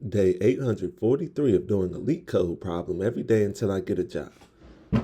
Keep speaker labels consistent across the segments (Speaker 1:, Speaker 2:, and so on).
Speaker 1: Day 843 of doing a LeetCode problem every day until I get a job.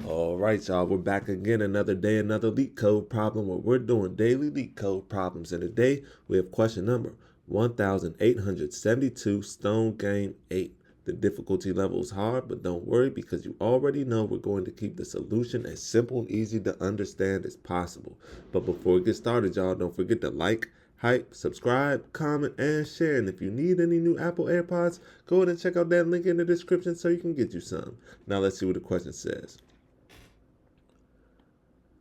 Speaker 1: All right, y'all, we're back again another day, another LeetCode problem where we're doing daily LeetCode problems. And today we have question number 1872, Stone Game 8. The difficulty level is hard, but don't worry because you already know we're going to keep the solution as simple and easy to understand as possible. But before we get started, y'all, don't forget to like, hype, subscribe, comment, and share. And if you need any new Apple AirPods, go ahead and check out that link in the description so you can get you some. Now let's see what the question says.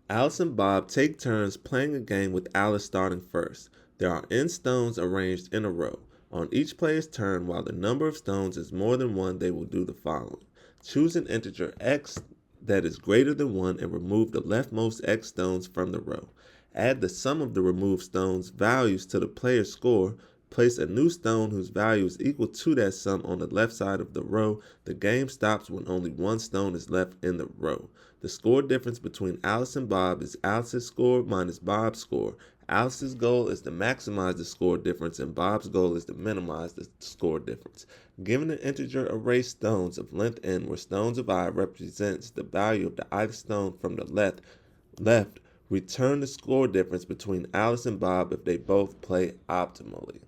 Speaker 1: Alice and Bob take turns playing a game with Alice starting first. There are N stones arranged in a row. On each player's turn, while the number of stones is more than one, they will do the following. Choose an integer x that is greater than 1 and remove the leftmost x stones from the row. Add the sum of the removed stones' values to the player's score. Place a new stone whose value is equal to that sum on the left side of the row. The game stops when only one stone is left in the row. The score difference between Alice and Bob is Alice's score minus Bob's score. Alice's goal is to maximize the score difference and Bob's goal is to minimize the score difference. Given an integer array stones of length n where stones of I represents the value of the ith stone from the left, return the score difference between Alice and Bob if they both play optimally.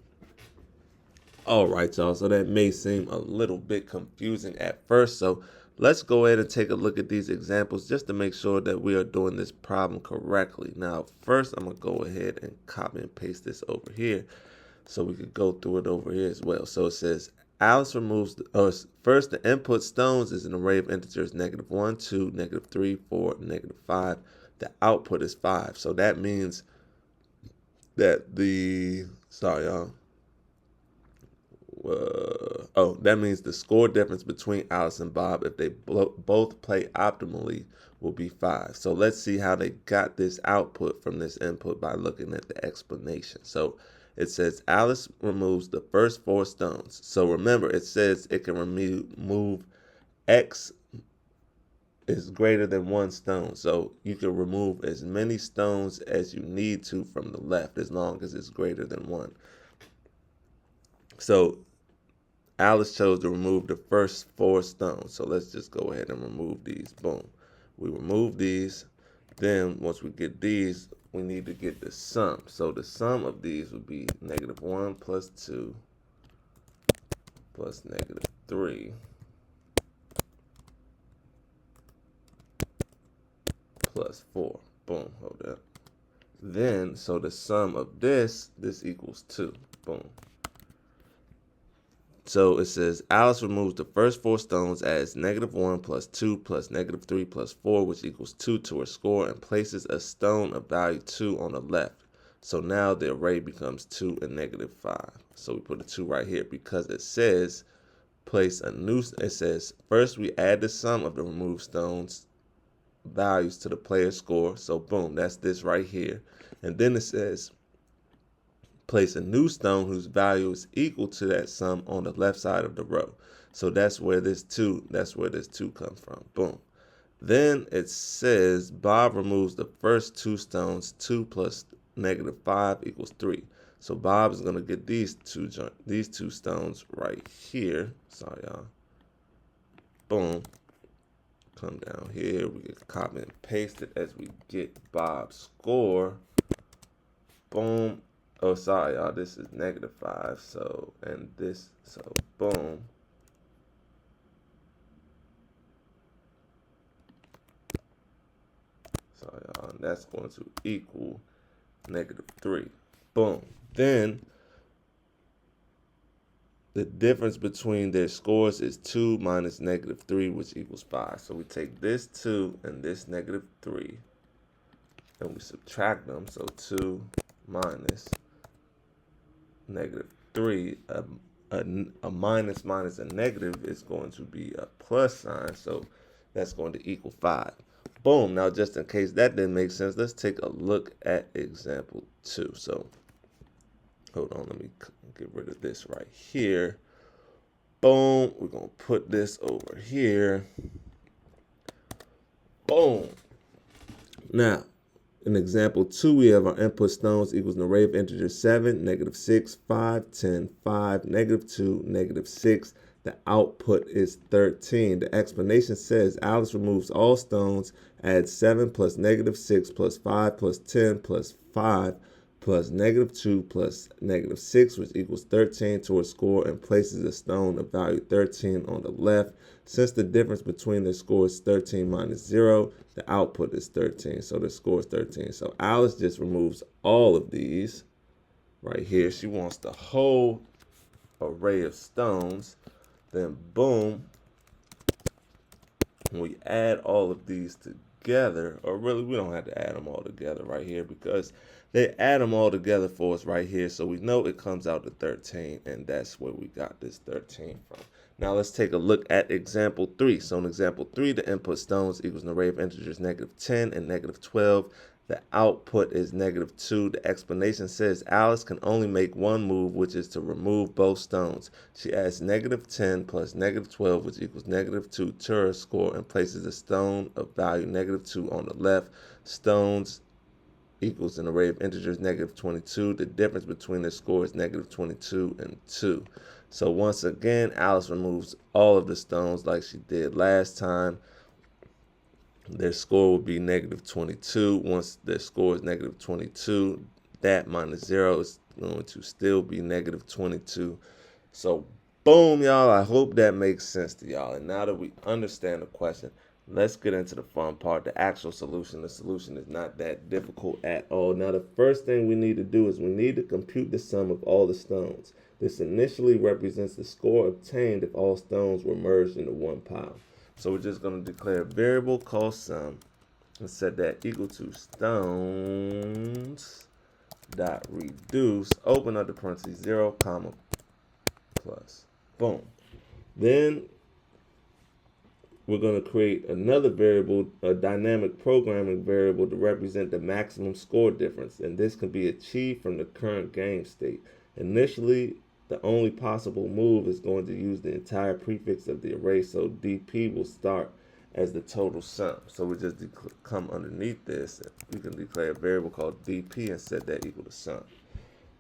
Speaker 1: All right, y'all, so that may seem a little bit confusing at first, so let's go ahead and take a look at these examples just to make sure that we are doing this problem correctly. Now, first, I'm going to go ahead and copy and paste this over here so we could go through it over here as well. So it says, Alice removes, first, the input stones is an array of integers, -1, 2, -3, 4, -5. The output is 5. So that means that that means the score difference between Alice and Bob if they both play optimally will be 5. So let's see how they got this output from this input by looking at the explanation. So it says Alice removes the first 4 stones. So remember, it says it can remove X is greater than 1 stone. So you can remove as many stones as you need to from the left as long as it's greater than 1. So Alice chose to remove the first 4 stones. So let's just go ahead and remove these. Boom. We remove these. Then once we get these, we need to get the sum. So the sum of these would be -1 plus 2 plus -3 plus 4. Boom. Hold up. Then, so the sum of this equals 2. Boom. So it says Alice removes the first 4 stones, adds -1 plus 2 plus -3 plus 4, which equals 2 to her score, and places a stone of value 2 on the left. So now the array becomes 2 and -5. So we put a 2 right here because it says it says first we add the sum of the removed stones values to the player's score. So boom, that's this right here. And then it says place a new stone whose value is equal to that sum on the left side of the row. So that's where this 2 comes from. Boom. Then it says Bob removes the first 2 stones. 2 plus -5 equals 3. So Bob is going to get these two stones right here. Sorry, y'all. Boom. Come down here. We can copy and paste it as we get Bob's score. Boom. Oh, sorry, y'all. This is -5. So boom. Sorry, y'all. And that's going to equal -3. Boom. Then the difference between their scores is 2 minus -3, which equals 5. So we take this 2 and this -3, and we subtract them. So 2 minus -3, a minus minus a negative is going to be a plus sign, so that's going to equal 5. Boom. Now, just in case that didn't make sense, let's take a look at example 2. So hold on, let me get rid of this right here. Boom. We're going to put this over here. Boom. Now, In example 2, we have our input stones equals an array of integers 7, -6, 5, 10, 5, -2, -6. The output is 13. The explanation says Alice removes all stones, adds 7 plus -6 plus 5 plus 10 plus 5 plus -2 plus -6, which equals 13 to a score, and places a stone of value 13 on the left. Since the difference between their score is 13 minus 0, the output is 13, so the score is 13. So Alice just removes all of these right here. She wants the whole array of stones. Then boom, when we add all of these together, or really we don't have to add them all together right here because they add them all together for us right here, so we know it comes out to 13, and that's where we got this 13 from. Now let's take a look at example 3. So in example 3, the input stones equals an array of integers -10 and -12. The output is -2. The explanation says Alice can only make one move, which is to remove both stones. She adds -10 plus -12, which equals -2 to her score, and places a stone of value -2 on the left. Stones equals an array of integers -22. The difference between their score is -22 and 2. So once again, Alice removes all of the stones like she did last time. Their score will be -22. Once their score is -22, that minus 0 is going to still be -22. So boom, y'all. I hope that makes sense to y'all. And now that we understand the question, let's get into the fun part, the actual solution. The solution is not that difficult at all. Now, the first thing we need to do is we need to compute the sum of all the stones. This initially represents the score obtained if all stones were merged into one pile. So we're just going to declare a variable called sum and set that equal to stones dot reduce, open up the parentheses, 0, comma, plus. Boom. Then we're going to create another variable, a dynamic programming variable, to represent the maximum score difference, and this can be achieved from the current game state. Initially, the only possible move is going to use the entire prefix of the array, so dp will start as the total sum. So we just come underneath this, we can declare a variable called dp and set that equal to sum.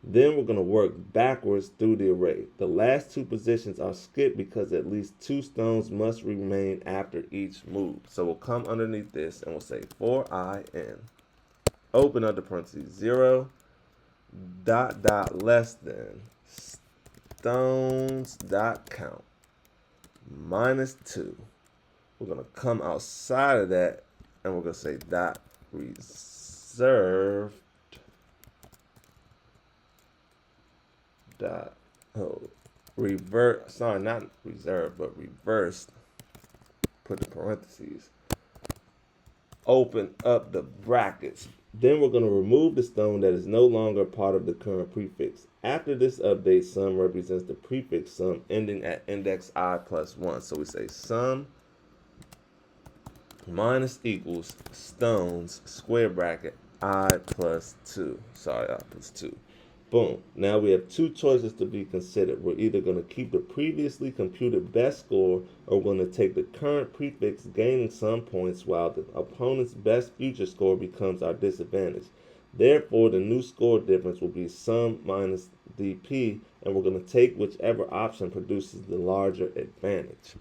Speaker 1: Then we're going to work backwards through the array. The last two positions are skipped because at least 2 stones must remain after each move. So we'll come underneath this and we'll say for I n, open up the parentheses, 0, dot, dot, less than, stones dot count, minus 2. We're going to come outside of that and we're going to say dot reserved dot revert, sorry, not reserved, but reversed, put the parentheses, open up the brackets. Then we're going to remove the stone that is no longer part of the current prefix. After this update, sum represents the prefix sum ending at index I plus 1. So we say sum minus equals stones, square bracket, I plus 2. Sorry, I plus 2. Boom. Now we have 2 choices to be considered. We're either going to keep the previously computed best score, or we're going to take the current prefix gaining some points while the opponent's best future score becomes our disadvantage. Therefore, the new score difference will be sum minus dp, and we're going to take whichever option produces the larger advantage.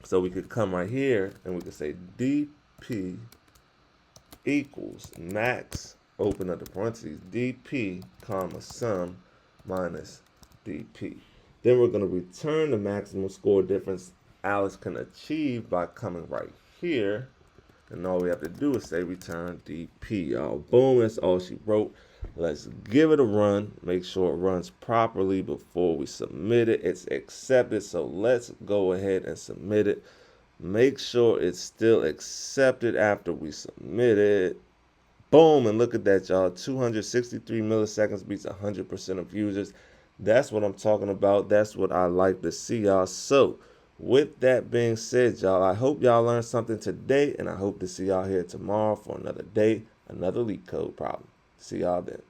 Speaker 1: So we could come right here and we could say dp equals max, open up the parentheses, dp, comma, sum minus dp. Then we're going to return the maximum score difference Alice can achieve by coming right here. And all we have to do is say return dp, y'all. Boom, that's all she wrote. Let's give it a run. Make sure it runs properly before we submit it. It's accepted, so let's go ahead and submit it. Make sure it's still accepted after we submit it. Boom, and look at that, y'all. 263 milliseconds beats 100% of users. That's what I'm talking about. That's what I like to see, y'all. So, with that being said, y'all, I hope y'all learned something today, and I hope to see y'all here tomorrow for another day, another LeetCode problem. See y'all then.